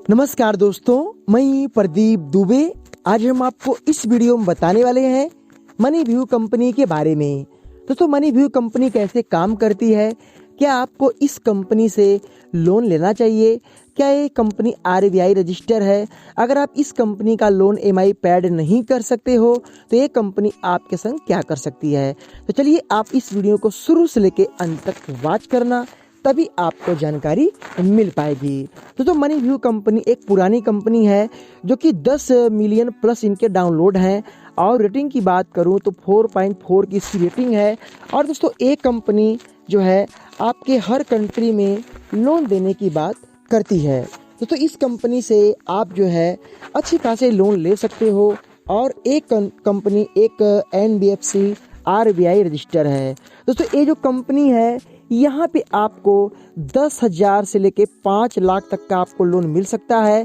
नमस्कार दोस्तों, मैं प्रदीप दुबे। आज हम आपको इस वीडियो में बताने वाले हैं मनी व्यू कंपनी के बारे में। दोस्तों, मनी व्यू कंपनी कैसे काम करती है, क्या आपको इस कंपनी से लोन लेना चाहिए, क्या ये कंपनी आरबीआई रजिस्टर है, अगर आप इस कंपनी का लोन ईएमआई पैड नहीं कर सकते हो तो ये कंपनी आपके संग क्या कर सकती है। तो चलिए आप इस वीडियो को शुरू से लेके अंत तक वॉच करना, तभी आपको जानकारी मिल पाएगी। तो मनी व्यू कंपनी एक पुरानी कंपनी है जो कि 10 मिलियन प्लस इनके डाउनलोड हैं और रेटिंग की बात करूं तो 4.4 की इसकी रेटिंग है। और दोस्तों, एक कंपनी जो है आपके हर कंट्री में लोन देने की बात करती है। दोस्तों, इस कंपनी से आप जो है अच्छी खासे लोन ले सकते हो और एक कंपनी एक एनबीएफसी आरबीआई रजिस्टर है। दोस्तों, ये जो कंपनी है यहाँ पे आपको 10,000 से लेके 5 लाख तक का आपको लोन मिल सकता है।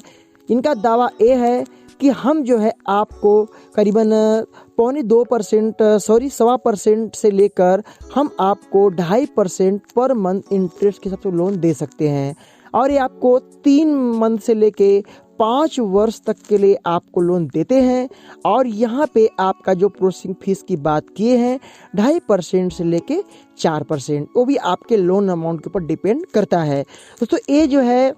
इनका दावा ये है कि हम जो है आपको करीबन 2.5% से लेकर हम आपको 2.5% पर मंथ इंटरेस्ट के साथ लोन दे सकते हैं और ये आपको 3 मंथ से लेके 5 वर्ष तक के लिए आपको लोन देते हैं। और यहाँ पे आपका जो प्रोसेसिंग फीस की बात किए हैं 2.5% से लेके 4%, वो भी आपके लोन अमाउंट के ऊपर डिपेंड करता है। दोस्तों, ये जो है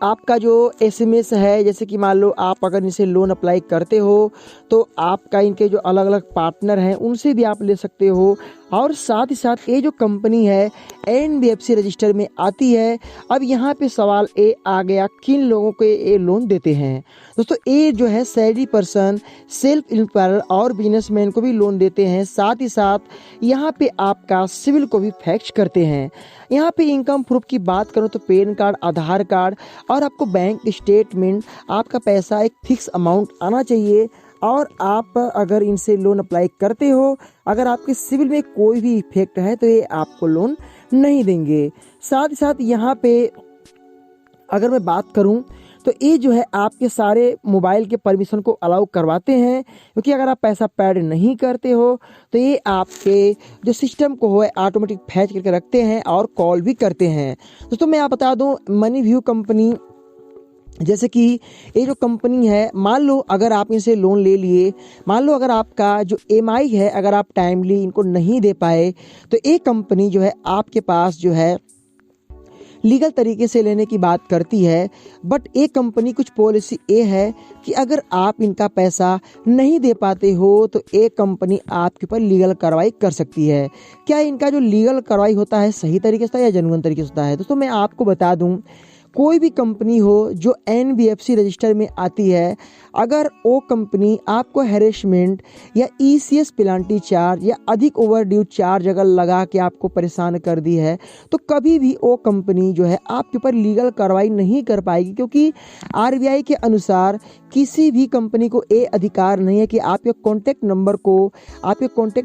आपका जो एसएमएस है, जैसे कि मान लो आप अगर इनसे लोन अप्लाई करते हो तो आपका इनके जो अलग अलग पार्टनर हैं उनसे भी आप ले सकते हो। और साथ ही साथ ये जो कंपनी है एनबीएफसी रजिस्टर में आती है। अब यहाँ पे सवाल ये आ गया, किन लोगों को ये लोन देते हैं। दोस्तों, ये जो है सैलरी पर्सन, सेल्फ एम्प्लॉयर और बिजनेसमैन को भी लोन देते हैं। साथ ही साथ यहाँ पे आपका सिविल को भी फैक्स करते हैं। यहाँ पे इनकम प्रूफ की बात करूँ तो पैन कार्ड, आधार कार्ड और आपको बैंक स्टेटमेंट, आपका पैसा एक फिक्स अमाउंट आना चाहिए। और आप अगर इनसे लोन अप्लाई करते हो, अगर आपके सिविल में कोई भी इफेक्ट है तो ये आपको लोन नहीं देंगे। साथ ही साथ यहाँ पे अगर मैं बात करूँ तो ये जो है आपके सारे मोबाइल के परमिशन को अलाउ करवाते हैं, क्योंकि अगर आप पैसा पैड नहीं करते हो तो ये आपके जो सिस्टम को है ऑटोमेटिक फैच करके रखते हैं और कॉल भी करते हैं। दोस्तों, मैं आप बता दूं, मनी व्यू कंपनी जैसे कि ये जो कंपनी है, मान लो अगर आप इनसे लोन ले लिए, मान लो अगर आपका जो ईएमआई है अगर आप टाइमली इनको नहीं दे पाए तो ये कंपनी जो है आपके पास जो है लीगल तरीके से लेने की बात करती है। बट एक कंपनी कुछ पॉलिसी ये है कि अगर आप इनका पैसा नहीं दे पाते हो तो एक कंपनी आपके ऊपर लीगल कार्रवाई कर सकती है। क्या इनका जो लीगल कार्रवाई होता है सही तरीके से या जेन्युइन तरीके से होता है? दोस्तों, मैं आपको बता दूं, कोई भी कंपनी हो जो एनबीएफसी रजिस्टर में आती है, अगर वो कंपनी आपको हैरेसमेंट या ईसीएस पेनल्टी चार्ज या अधिक ओवरड्यू चार्ज अगर लगा के आपको परेशान कर दी है तो कभी भी वो कंपनी जो है आपके ऊपर लीगल कार्रवाई नहीं कर पाएगी, क्योंकि आरबीआई के अनुसार किसी भी कंपनी को ये अधिकार नहीं है कि आपके कॉन्टैक्ट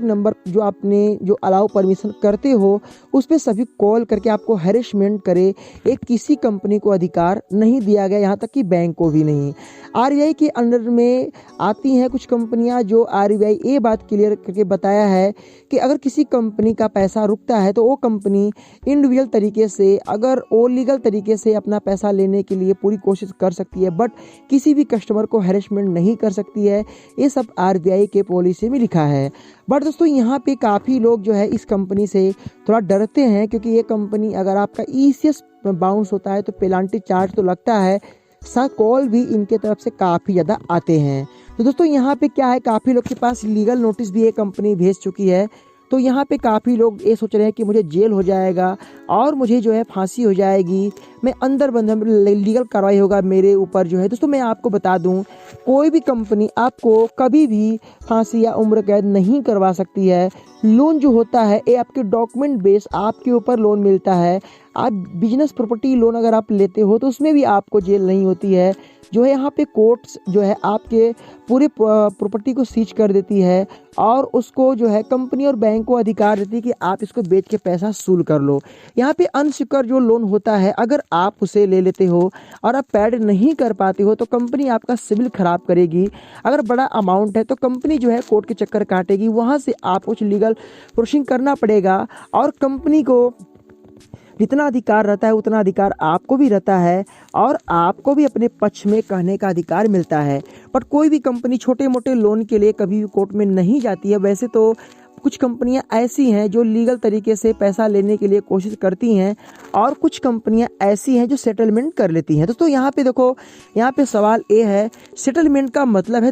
नंबर जो आपने जो अलाउ परमिशन करते हो उस पर सभी कॉल करके आपको हैरेसमेंट करे। एक किसी कंपनी को अधिकार नहीं दिया गया, यहाँ तक कि बैंक को भी नहीं। आरबीआई के अंडर में आती हैं कुछ कंपनियां जो आरबीआई ये बात क्लियर करके बताया है कि अगर किसी कंपनी का पैसा रुकता है तो वो कंपनी इंडिविजुअल तरीके से, अगर वो लीगल तरीके से अपना पैसा लेने के लिए पूरी कोशिश कर सकती है, बट किसी भी कस्टमर को हैरेसमेंट नहीं कर सकती है। ये सब आरबीआई के पॉलिसी में लिखा है। बट दोस्तों, यहाँ पे काफ़ी लोग जो है इस कंपनी से थोड़ा डरते हैं, क्योंकि ये कंपनी अगर आपका ईसीएस बाउंस होता है तो पेनल्टी चार्ज तो लगता है, साथ कॉल भी इनके तरफ से काफ़ी ज़्यादा आते हैं। तो दोस्तों, यहाँ पे क्या है, काफ़ी लोग के पास लीगल नोटिस भी ये कंपनी भेज चुकी है। तो यहाँ पे काफ़ी लोग ये सोच रहे हैं कि मुझे जेल हो जाएगा और मुझे जो है फांसी हो जाएगी, मैं अंदर बंद, लीगल कार्रवाई होगा मेरे ऊपर जो है। दोस्तों, मैं आपको बता दूं, कोई भी कंपनी आपको कभी भी फांसी या उम्र कैद नहीं करवा सकती है। लोन जो होता है ये आपके डॉक्यूमेंट बेस आपके ऊपर लोन मिलता है। आप बिजनेस प्रॉपर्टी लोन अगर आप लेते हो तो उसमें भी आपको जेल नहीं होती है। जो है यहाँ पे कोर्ट्स जो है आपके पूरे प्रॉपर्टी को सीज कर देती है और उसको जो है कंपनी और बैंक को अधिकार देती है कि आप इसको बेच के पैसा वसूल कर लो। यहाँ पे अनसिक्योर जो लोन होता है, अगर आप उसे ले लेते हो और आप पैड नहीं कर पाते हो तो कंपनी आपका सिविल खराब करेगी। अगर बड़ा अमाउंट है तो कंपनी जो है कोर्ट के चक्कर काटेगी, वहाँ से आप कुछ लीगल प्रोसीडिंग करना पड़ेगा और कंपनी को जितना अधिकार रहता है उतना अधिकार आपको भी रहता है और आपको भी अपने पक्ष में कहने का अधिकार मिलता है। बट कोई भी कंपनी छोटे मोटे लोन के लिए कभी भी कोर्ट में नहीं जाती है। वैसे तो कुछ कंपनियां ऐसी हैं जो लीगल तरीके से पैसा लेने के लिए कोशिश करती हैं और कुछ कंपनियां ऐसी हैं जो सेटलमेंट कर लेती हैं। दोस्तों यहाँ पे देखो, यहाँ पे सवाल ये है, सेटलमेंट का मतलब है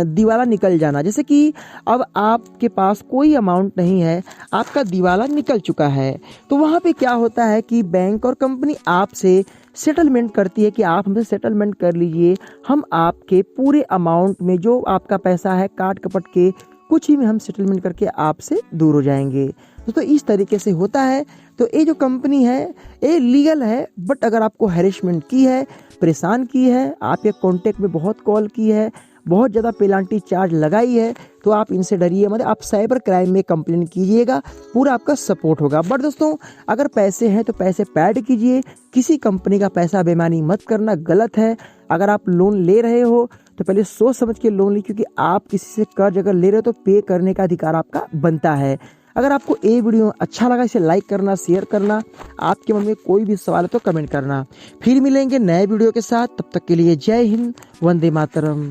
दिवाला निकल जाना। जैसे कि अब आपके पास कोई अमाउंट नहीं है, आपका दिवाला निकल चुका है, तो वहाँ पे क्या होता है कि बैंक और कंपनी आपसे सेटलमेंट करती है कि आप हमसे सेटलमेंट कर लीजिए, हम आपके पूरे अमाउंट में जो आपका पैसा है काट कपट के कुछ ही में हम सेटलमेंट करके आपसे दूर हो जाएंगे। दोस्तों इस तरीके से होता है। तो ये जो कंपनी है ये लीगल है, बट अगर आपको हैरेसमेंट की है, परेशान की है, आपके कांटेक्ट में बहुत कॉल की है, बहुत ज़्यादा पेनल्टी चार्ज लगाई है, तो आप इनसे डरिए मत, आप साइबर क्राइम में कंप्लेन कीजिएगा, पूरा आपका सपोर्ट होगा। बट दोस्तों अगर पैसे हैं तो पैसे पैड कीजिए, किसी कंपनी का पैसा बेईमानी मत करना, गलत है। अगर आप लोन ले रहे हो तो पहले सोच समझ के लोन ली, क्योंकि आप किसी से कर्ज अगर ले रहे हो तो पे करने का अधिकार आपका बनता है। अगर आपको ये वीडियो अच्छा लगा इसे लाइक करना, शेयर करना, आपके मन में कोई भी सवाल है तो कमेंट करना। फिर मिलेंगे नए वीडियो के साथ, तब तक के लिए जय हिंद, वंदे मातरम।